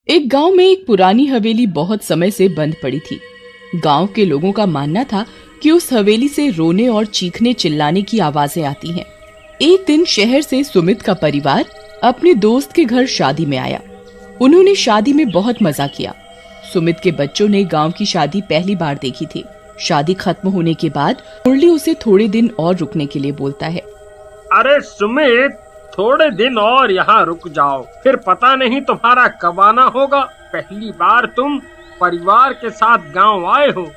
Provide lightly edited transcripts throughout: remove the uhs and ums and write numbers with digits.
एक गांव में एक पुरानी हवेली बहुत समय से बंद पड़ी थी। गांव के लोगों का मानना था कि उस हवेली से रोने और चीखने चिल्लाने की आवाजें आती हैं। एक दिन शहर से सुमित का परिवार अपने दोस्त के घर शादी में आया। उन्होंने शादी में बहुत मजा किया। सुमित के बच्चों ने गांव की शादी पहली बार देखी थी। शादी खत्म होने के बाद मुरली उसे थोड़े दिन और रुकने के लिए बोलता है। अरे सुमित, थोड़े दिन और यहाँ रुक जाओ, फिर पता नहीं तुम्हारा कब आना होगा। पहली बार तुम परिवार के साथ गांव आए हो,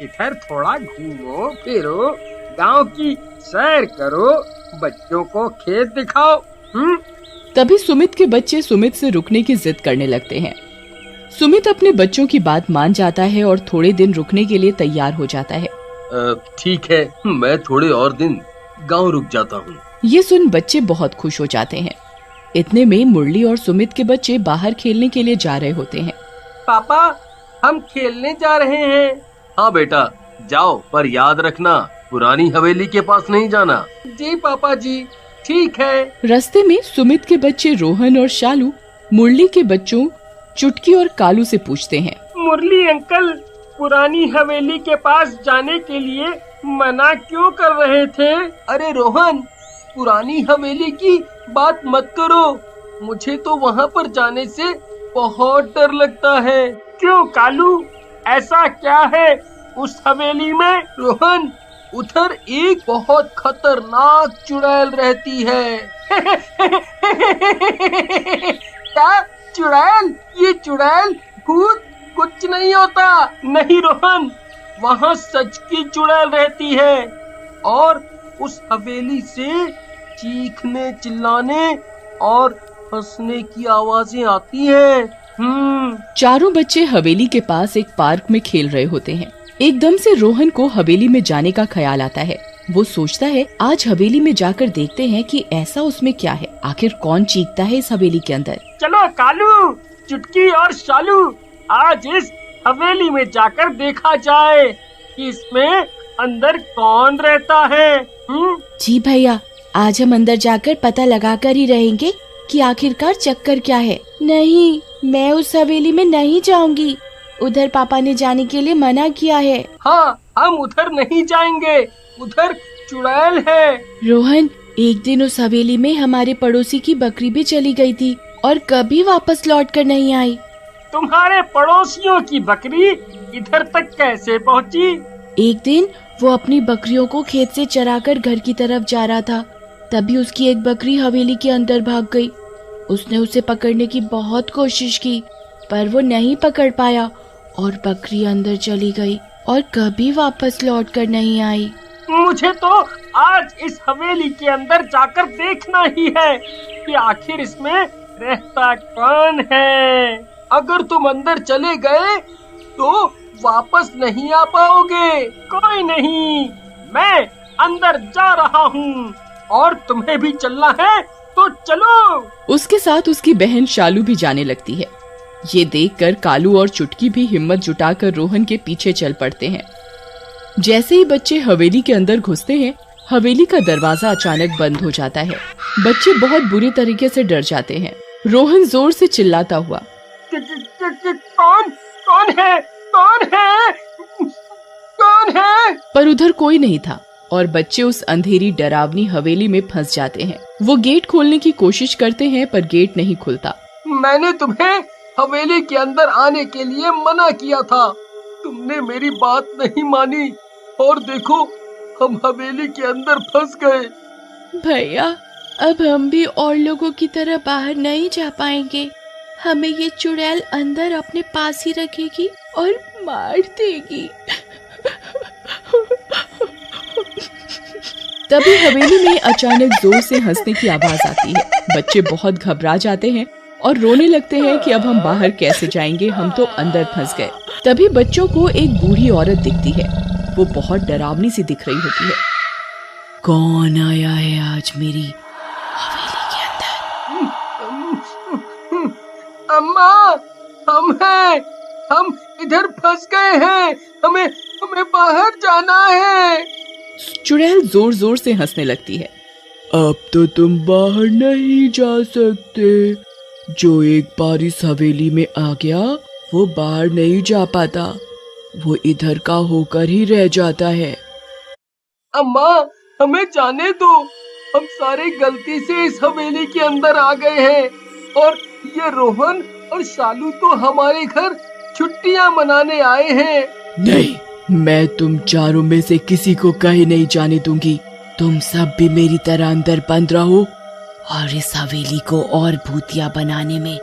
इधर थोड़ा घूमो फिरो, गांव की सैर करो, बच्चों को खेत दिखाओ। तभी सुमित के बच्चे सुमित से रुकने की जिद करने लगते हैं। सुमित अपने बच्चों की बात मान जाता है और थोड़े दिन रुकने के लिए तैयार हो जाता है। ठीक है, मैं थोड़े और दिन गांव रुक जाता हूँ। ये सुन बच्चे बहुत खुश हो जाते हैं। इतने में मुरली और सुमित के बच्चे बाहर खेलने के लिए जा रहे होते हैं। पापा, हम खेलने जा रहे हैं। हाँ बेटा, जाओ, पर याद रखना पुरानी हवेली के पास नहीं जाना। जी पापा जी, ठीक है। रास्ते में सुमित के बच्चे रोहन और शालू मुरली के बच्चों चुटकी और कालू से पूछते हैं। मुरली अंकल पुरानी हवेली के पास जाने के लिए मना क्यों कर रहे थे? अरे रोहन, पुरानी हवेली की बात मत करो, मुझे तो वहाँ पर जाने से बहुत डर लगता है। क्यों कालू, ऐसा क्या है उस हवेली में? रोहन, उधर एक बहुत खतरनाक चुड़ैल रहती है। क्या चुड़ैल? ये चुड़ैल भूत कुछ नहीं होता। नहीं रोहन, वहाँ सच की चुड़ैल रहती है और उस हवेली से चीखने चिल्लाने और हंसने की आवाजें आती हैं। चारों बच्चे हवेली के पास एक पार्क में खेल रहे होते हैं। एकदम से रोहन को हवेली में जाने का ख्याल आता है। वो सोचता है आज हवेली में जाकर देखते हैं कि ऐसा उसमें क्या है, आखिर कौन चीखता है इस हवेली के अंदर। चलो कालू, चुटकी और शालू, आज इस हवेली में जाकर देखा जाए कि इसमें अंदर कौन रहता है। जी भैया, आज हम अंदर जाकर पता लगाकर ही रहेंगे कि आखिरकार चक्कर क्या है। नहीं, मैं उस हवेली में नहीं जाऊंगी, उधर पापा ने जाने के लिए मना किया है। हाँ, हम उधर नहीं जाएंगे, उधर चुड़ैल है। रोहन, एक दिन उस हवेली में हमारे पड़ोसी की बकरी भी चली गई थी और कभी वापस लौट कर नहीं आई। तुम्हारे पड़ोसियों की बकरी इधर तक कैसे पहुँची? एक दिन वो अपनी बकरियों को खेत से चराकर घर की तरफ जा रहा था, तभी उसकी एक बकरी हवेली के अंदर भाग गई। उसने उसे पकड़ने की बहुत कोशिश की, पर वो नहीं पकड़ पाया और बकरी अंदर चली गई और कभी वापस लौट कर नहीं आई। मुझे तो आज इस हवेली के अंदर जाकर देखना ही है कि आखिर इसमें रहता कौन है। अगर तुम अंदर चले गए तो वापस नहीं आ पाओगे। कोई नहीं, मैं अंदर जा रहा हूँ और तुम्हें भी चलना है तो चलो। उसके साथ उसकी बहन शालू भी जाने लगती है। ये देखकर कालू और चुटकी भी हिम्मत जुटाकर रोहन के पीछे चल पड़ते हैं। जैसे ही बच्चे हवेली के अंदर घुसते हैं, हवेली का दरवाजा अचानक बंद हो जाता है। बच्चे बहुत बुरी तरीके से डर जाते हैं। रोहन जोर से चिल्लाता हुआ, कौन है? कौन है? कौन है? पर उधर कोई नहीं था और बच्चे उस अंधेरी डरावनी हवेली में फंस जाते हैं। वो गेट खोलने की कोशिश करते हैं पर गेट नहीं खुलता। मैंने तुम्हें हवेली के अंदर आने के लिए मना किया था, तुमने मेरी बात नहीं मानी और देखो हम हवेली के अंदर फंस गए। भैया, अब हम भी और लोगों की तरह बाहर नहीं जा पाएंगे। हमें ये चुड़ैल अंदर अपने पास ही रखेगी और मार देगी। तभी हवेली में अचानक जोर से हंसने की आवाज आती है। बच्चे बहुत घबरा जाते हैं और रोने लगते हैं कि अब हम बाहर कैसे जाएंगे, हम तो अंदर फंस गए। तभी बच्चों को एक बूढ़ी औरत दिखती है। वो बहुत डरावनी सी दिख रही होती है। कौन आया है आज मेरी हवेली के अंदर? अम्मा, हम हैं, हम इधर फंस गए हैं, हमें बाहर जाना है। चुड़ैल जोर जोर से हंसने लगती है। अब तो तुम बाहर नहीं जा सकते, जो एक बार इस हवेली में आ गया वो बाहर नहीं जा पाता, वो इधर का होकर ही रह जाता है। अम्मा, हमें जाने दो, हम सारे गलती से इस हवेली के अंदर आ गए हैं और ये रोहन और शालू तो हमारे घर छुट्टियां मनाने आए हैं। नहीं, मैं तुम चारों में से किसी को कहीं नहीं जाने दूंगी। तुम सब भी मेरी तरह अंदर बंद रहो और इस हवेली को और भूतिया बनाने में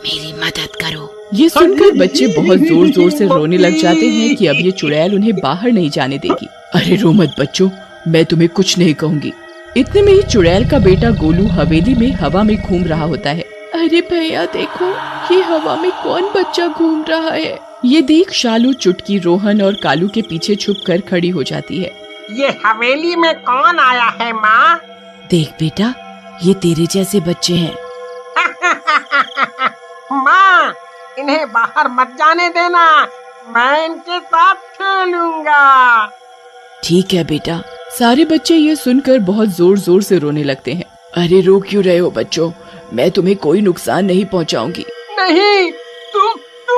मेरी मदद करो। ये सुनकर बच्चे बहुत जोर जोर से रोने लग जाते हैं कि अब ये चुड़ैल उन्हें बाहर नहीं जाने देगी। अरे रो मत बच्चों, मैं तुम्हें कुछ नहीं कहूँगी। इतने में ही चुड़ैल का बेटा गोलू हवेली में हवा में घूम रहा होता है। अरे भैया देखो, ये हवा में कौन बच्चा घूम रहा है। ये देख शालू, चुटकी, रोहन और कालू के पीछे छुप कर खड़ी हो जाती है। ये हवेली में कौन आया है माँ? देख बेटा, ये तेरे जैसे बच्चे हैं। माँ, इन्हें बाहर मत जाने देना, मैं इनके साथ खेलूंगा। ठीक है बेटा। सारे बच्चे ये सुनकर बहुत जोर जोर से रोने लगते हैं। अरे रो क्यों रहे हो बच्चों, मैं तुम्हें कोई नुकसान नहीं पहुंचाऊंगी। नहीं, तुम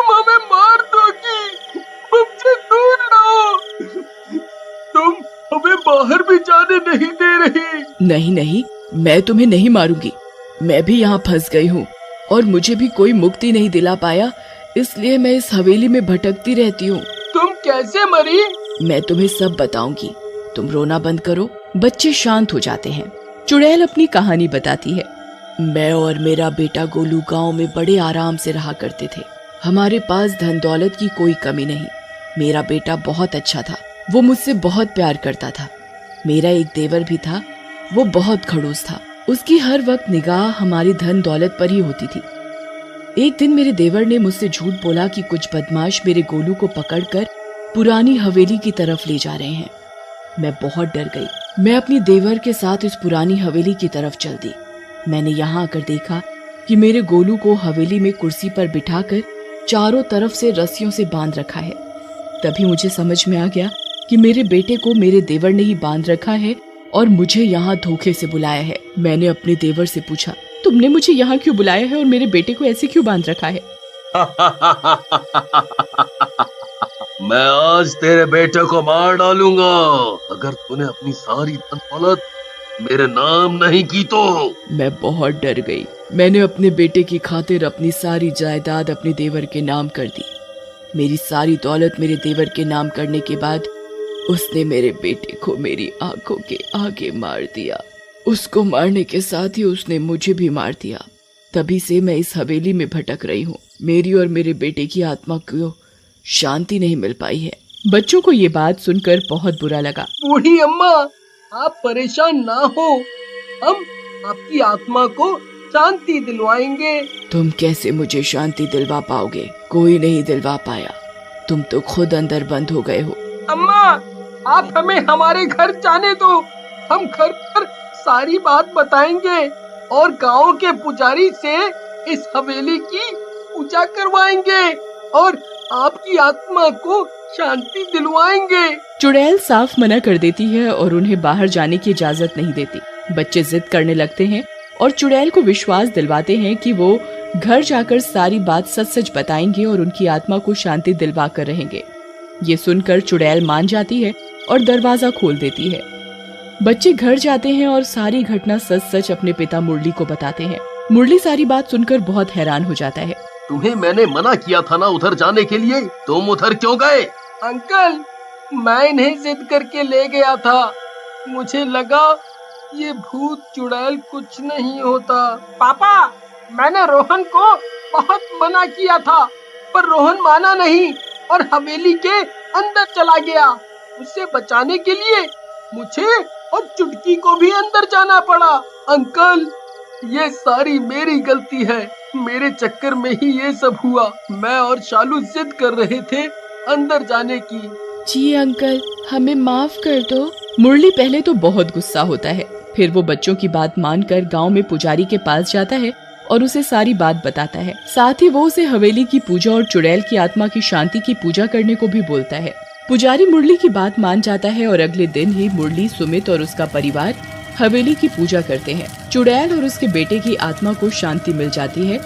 हमें मार दोगी, मुझसे दूर रहो। तुम हमें बाहर भी जाने नहीं दे रही। नहीं नहीं, मैं तुम्हें नहीं मारूंगी। मैं भी यहाँ फंस गई हूँ और मुझे भी कोई मुक्ति नहीं दिला पाया, इसलिए मैं इस हवेली में भटकती रहती हूँ। तुम कैसे मरी? मैं तुम्हें सब बताऊंगी, तुम रोना बंद करो। बच्चे शांत हो जाते हैं। चुड़ैल अपनी कहानी बताती है। मैं और मेरा बेटा गोलू गांव में बड़े आराम से रहा करते थे। हमारे पास धन दौलत की कोई कमी नहीं। मेरा बेटा बहुत अच्छा था, वो मुझसे बहुत प्यार करता था। मेरा एक देवर भी था, वो बहुत खड़ूस था। उसकी हर वक्त निगाह हमारी धन दौलत पर ही होती थी। एक दिन मेरे देवर ने मुझसे झूठ बोला कि कुछ बदमाश मेरे गोलू को पकड़कर पुरानी हवेली की तरफ ले जा रहे हैं। मैं बहुत डर गई। मैं अपनी देवर के साथ इस पुरानी हवेली की तरफ चल दी। मैंने यहाँ आकर देखा कि मेरे गोलू को हवेली में कुर्सी पर बिठाकर चारों तरफ से रस्सियों से बांध रखा है। तभी मुझे समझ में आ गया कि मेरे बेटे को मेरे देवर ने ही बांध रखा है और मुझे यहाँ धोखे से बुलाया है। मैंने अपने देवर से पूछा, तुमने मुझे यहाँ क्यों बुलाया है और मेरे बेटे को ऐसे क्यों बांध रखा है? मैं आज तेरे बेटे को मार डालूंगा अगर तूने अपनी सारी धन दौलत मेरे नाम नहीं की तो। मैं बहुत डर गई। मैंने अपने बेटे की खातिर अपनी सारी जायदाद अपने देवर के नाम कर दी। मेरी सारी दौलत मेरे देवर के नाम करने के बाद उसने मेरे बेटे को मेरी आंखों के आगे मार दिया। उसको मारने के साथ ही उसने मुझे भी मार दिया। तभी से मैं इस हवेली में भटक रही हूँ। मेरी और मेरे बेटे की आत्मा को शांति नहीं मिल पाई है। बच्चों को ये बात सुनकर बहुत बुरा लगा। बूढ़ी अम्मा, आप परेशान ना हो, हम आपकी आत्मा को शांति दिलवाएंगे। तुम कैसे मुझे शांति दिलवा पाओगे? कोई नहीं दिलवा पाया, तुम तो खुद अंदर बंद हो गए हो। अम्मा, आप हमें हमारे घर जाने दो, हम घर पर सारी बात बताएंगे और गांव के पुजारी से इस हवेली की पूजा करवाएंगे और आपकी आत्मा को शांति दिलवाएंगे। चुड़ैल साफ मना कर देती है और उन्हें बाहर जाने की इजाजत नहीं देती। बच्चे जिद करने लगते हैं और चुड़ैल को विश्वास दिलवाते हैं कि वो घर जाकर सारी बात सच सच बताएंगे और उनकी आत्मा को शांति दिलवा कर रहेंगे। ये सुनकर चुड़ैल मान जाती है और दरवाजा खोल देती है। बच्चे घर जाते हैं और सारी घटना सच सच अपने पिता मुरली को बताते हैं। मुरली सारी बात सुनकर बहुत हैरान हो जाता है। तुम्हें मैंने मना किया था ना उधर जाने के लिए, तुम उधर क्यों गए? अंकल, मैं इन्हें जिद करके ले गया था। मुझे लगा ये भूत चुड़ैल कुछ नहीं होता। पापा, मैंने रोहन को बहुत मना किया था, पर रोहन माना नहीं और हवेली के अंदर चला गया। उसे बचाने के लिए मुझे और चुटकी को भी अंदर जाना पड़ा। अंकल, ये सारी मेरी गलती है, मेरे चक्कर में ही ये सब हुआ। मैं और शालू जिद कर रहे थे अंदर जाने की। जी अंकल, हमें माफ कर दो। मुरली पहले तो बहुत गुस्सा होता है, फिर वो बच्चों की बात मानकर गांव में पुजारी के पास जाता है और उसे सारी बात बताता है। साथ ही वो उसे हवेली की पूजा और चुड़ैल की आत्मा की शांति की पूजा करने को भी बोलता है। पुजारी मुरली की बात मान जाता है और अगले दिन ही मुरली, सुमित और उसका परिवार हवेली की पूजा करते हैं। चुड़ैल और उसके बेटे की आत्मा को शांति मिल जाती है